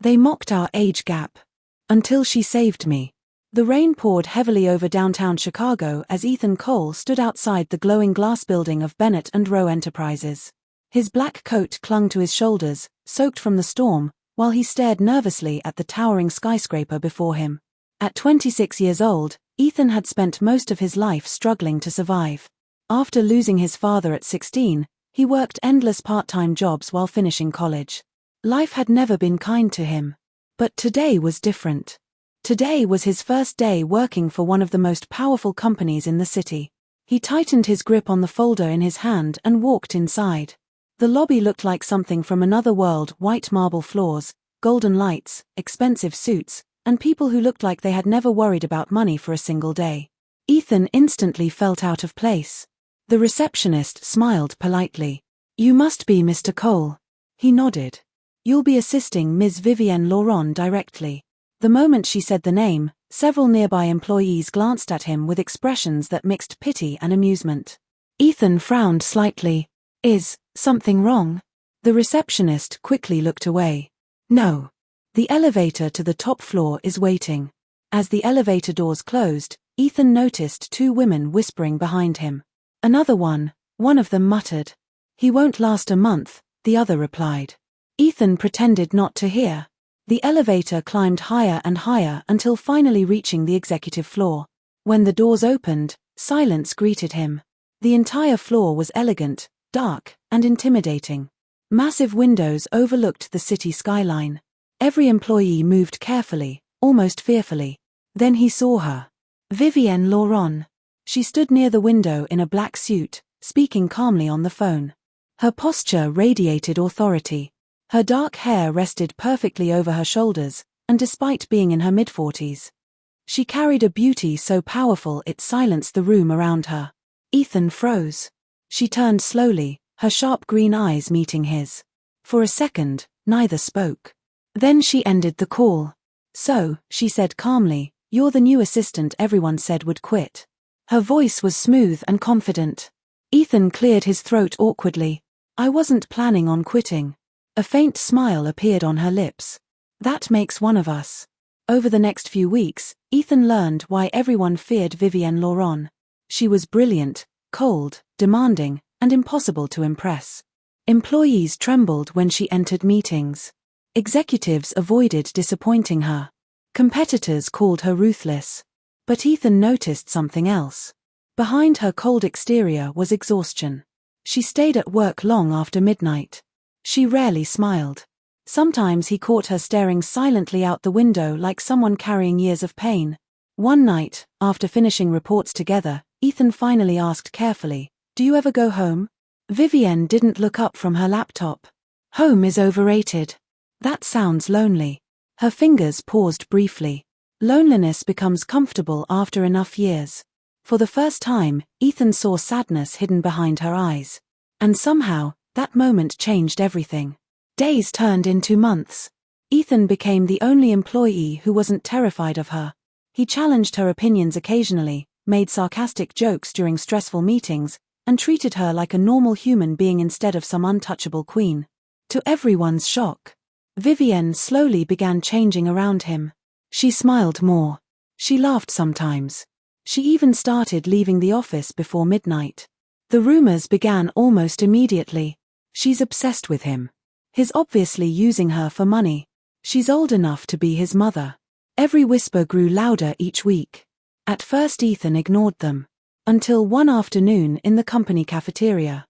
They mocked our age gap. Until she saved me. The rain poured heavily over downtown Chicago as Ethan Cole stood outside the glowing glass building of Bennett and Rowe Enterprises. His black coat clung to his shoulders, soaked from the storm, while he stared nervously at the towering skyscraper before him. At 26 years old, Ethan had spent most of his life struggling to survive. After losing his father at 16, he worked endless part-time jobs while finishing college. Life had never been kind to him. But today was different. Today was his first day working for one of the most powerful companies in the city. He tightened his grip on the folder in his hand and walked inside. The lobby looked like something from another world: white marble floors, golden lights, expensive suits, and people who looked like they had never worried about money for a single day. Ethan instantly felt out of place. The receptionist smiled politely. "You must be Mr. Cole." He nodded. "You'll be assisting Ms. Vivienne Laurent directly." The moment she said the name, several nearby employees glanced at him with expressions that mixed pity and amusement. Ethan frowned slightly. "Is something wrong?" The receptionist quickly looked away. "No. The elevator to the top floor is waiting." As the elevator doors closed, Ethan noticed two women whispering behind him. "Another one," one of them muttered. "He won't last a month," the other replied. Ethan pretended not to hear. The elevator climbed higher and higher until finally reaching the executive floor. When the doors opened, silence greeted him. The entire floor was elegant, dark, and intimidating. Massive windows overlooked the city skyline. Every employee moved carefully, almost fearfully. Then he saw her. Vivienne Laurent. She stood near the window in a black suit, speaking calmly on the phone. Her posture radiated authority. Her dark hair rested perfectly over her shoulders, and despite being in her mid-40s, she carried a beauty so powerful it silenced the room around her. Ethan froze. She turned slowly, her sharp green eyes meeting his. For a second, neither spoke. Then she ended the call. "So," she said calmly, "you're the new assistant everyone said would quit." Her voice was smooth and confident. Ethan cleared his throat awkwardly. "I wasn't planning on quitting." A faint smile appeared on her lips. "That makes one of us." Over the next few weeks, Ethan learned why everyone feared Vivienne Laurent. She was brilliant, cold, demanding, and impossible to impress. Employees trembled when she entered meetings. Executives avoided disappointing her. Competitors called her ruthless. But Ethan noticed something else. Behind her cold exterior was exhaustion. She stayed at work long after midnight. She rarely smiled. Sometimes he caught her staring silently out the window like someone carrying years of pain. One night, after finishing reports together, Ethan finally asked carefully, "Do you ever go home?" Vivienne didn't look up from her laptop. "Home is overrated." "That sounds lonely." Her fingers paused briefly. Loneliness becomes comfortable after enough years. For the first time, Ethan saw sadness hidden behind her eyes. And somehow, that moment changed everything. Days turned into months. Ethan became the only employee who wasn't terrified of her. He challenged her opinions occasionally, made sarcastic jokes during stressful meetings, and treated her like a normal human being instead of some untouchable queen. To everyone's shock, Vivienne slowly began changing around him. She smiled more. She laughed sometimes. She even started leaving the office before midnight. The rumors began almost immediately. "She's obsessed with him. He's obviously using her for money. She's old enough to be his mother." Every whisper grew louder each week. At first Ethan ignored them. Until one afternoon in the company cafeteria.